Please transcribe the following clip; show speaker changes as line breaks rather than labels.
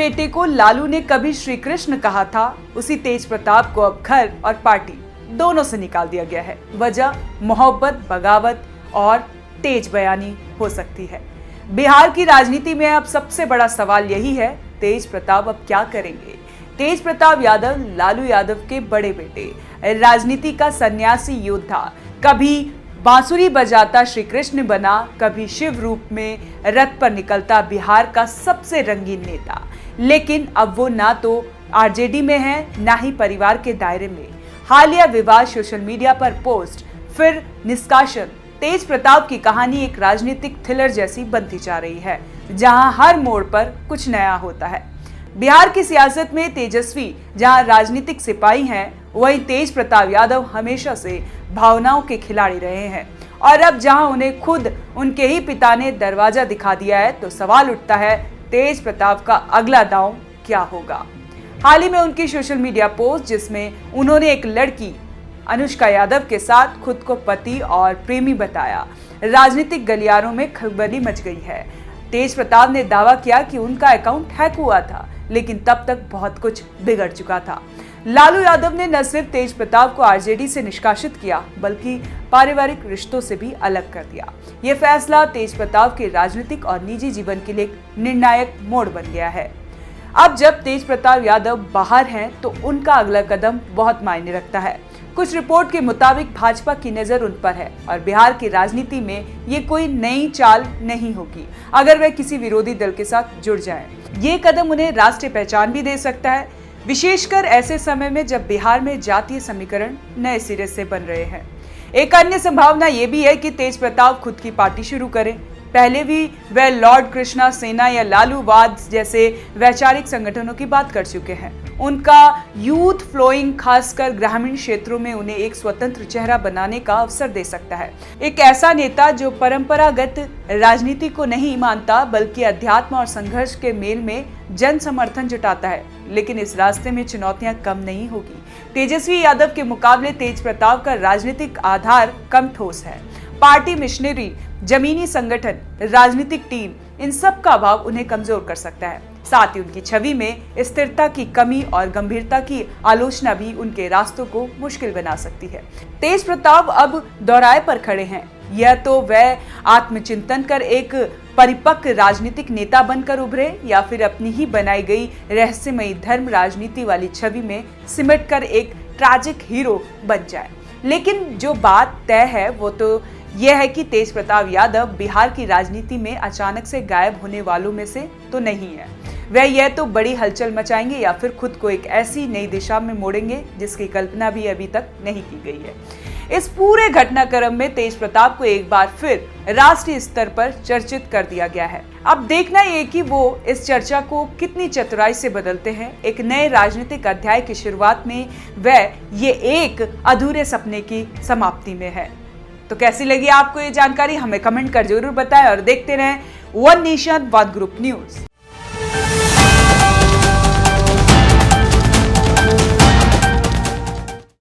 बेटे को लालू ने कभी श्री कृष्ण कहा था, उसी तेज प्रताप को अब घर और पार्टी दोनों से निकाल दिया गया है। वजह मोहब्बत, बगावत और तेज बयानी हो सकती है। बिहार की राजनीति में अब सबसे बड़ा सवाल यही है, तेज प्रताप अब क्या करेंगे। तेज प्रताप यादव लालू यादव के बड़े बेटे, राजनीति का सन्यासी योद्धा, कभी बांसुरी बजाता श्री कृष्ण बना, कभी शिव रूप में रथ पर निकलता बिहार का सबसे रंगीन नेता। लेकिन अब वो ना तो आरजेडी में है, ना ही परिवार के दायरे में। हालिया विवाद, सोशल मीडिया पर पोस्ट, फिर निष्कासन, तेज प्रताप की कहानी एक राजनीतिक थ्रिलर जैसी बनती जा रही है, जहां हर मोड़ पर कुछ नया होता है। बिहार की सियासत में तेजस्वी जहां राजनीतिक सिपाही हैं, वहीं तेज प्रताप यादव हमेशा से भावनाओं के खिलाड़ी रहे हैं। और अब जहां उन्हें खुद उनके ही पिता ने दरवाजा दिखा दिया है, तो सवाल उठता है, तेज प्रताप का अगला दांव क्या होगा। हाल ही में उनकी सोशल मीडिया पोस्ट, जिसमें उन्होंने एक लड़की अनुष्का यादव के साथ खुद को पति और प्रेमी बताया, राजनीतिक गलियारों में खलबली मच गई है। तेज प्रताप ने दावा किया कि उनका अकाउंट हैक हुआ था, लेकिन तब तक बहुत कुछ बिगड़ चुका था। लालू यादव ने न सिर्फ तेज प्रताप को आरजेडी से निष्कासित किया, बल्कि पारिवारिक रिश्तों से भी अलग कर दिया। यह फैसला तेज प्रताप के राजनीतिक और निजी जीवन के लिए एक निर्णायक मोड़ बन गया है। अब जब तेज प्रताप यादव बाहर हैं, तो उनका अगला कदम बहुत मायने रखता है। कुछ रिपोर्ट के मुताबिक भाजपा की नजर उन पर है और बिहार की राजनीति में ये कोई नई चाल नहीं होगी अगर वे किसी विरोधी दल के साथ जुड़ जाएं। ये कदम उन्हें राष्ट्रीय पहचान भी दे सकता है, विशेषकर ऐसे समय में जब बिहार में जातीय समीकरण नए सिरे से बन रहे हैं। एक अन्य संभावना ये भी है कि तेज प्रताप खुद की पार्टी शुरू करें। पहले भी वह लॉर्ड कृष्णा सेना या लालूवाद जैसे वैचारिक संगठनों की बात कर चुके हैं। उनका यूथ फ्लोइंग खासकर ग्रामीण क्षेत्रों में उन्हें एक स्वतंत्र चेहरा बनाने का अवसर दे सकता है। एक ऐसा नेता जो परंपरागत राजनीति को नहीं मानता, बल्कि अध्यात्म और संघर्ष के मेल में जन समर्थन जुटाता है। लेकिन इस रास्ते में चुनौतियां कम नहीं होगी। तेजस्वी यादव के मुकाबले तेज प्रताप का राजनीतिक आधार कम ठोस है। पार्टी मिशनरी, जमीनी संगठन, राजनीतिक टीम, इन सब का अभाव उन्हें कमजोर कर सकता है। साथ ही उनकी छवि में स्थिरता की कमी और गंभीरता की आलोचना भी उनके रास्तों को मुश्किल बना सकती है। तेज प्रताप अब दौराहे पर खड़े हैं। यह तो वह आत्मचिंतन कर एक परिपक्व राजनीतिक नेता बनकर उभरे, या फिर अपनी ही बनाई गई रहस्यमयी धर्म राजनीति वाली छवि में सिमट कर एक ट्रैजिक हीरो बन जाए। लेकिन जो बात तय है वो तो यह है कि तेज प्रताप यादव बिहार की राजनीति में अचानक से गायब होने वालों में से तो नहीं है। वह यह तो बड़ी हलचल मचाएंगे या फिर खुद को एक ऐसी नई दिशा में मोड़ेंगे जिसकी कल्पना भी अभी तक नहीं की गई है। इस पूरे घटनाक्रम में तेज प्रताप को एक बार फिर राष्ट्रीय स्तर पर चर्चित कर दिया गया है। अब देखना ये कि वो इस चर्चा को कितनी चतुराई से बदलते हैं। एक नए राजनीतिक अध्याय की शुरुआत में वह ये एक अधूरे सपने की समाप्ति में है। तो कैसी लगी आपको ये जानकारी, हमें कमेंट कर जरूर बताएं और देखते रहें one nation one group news.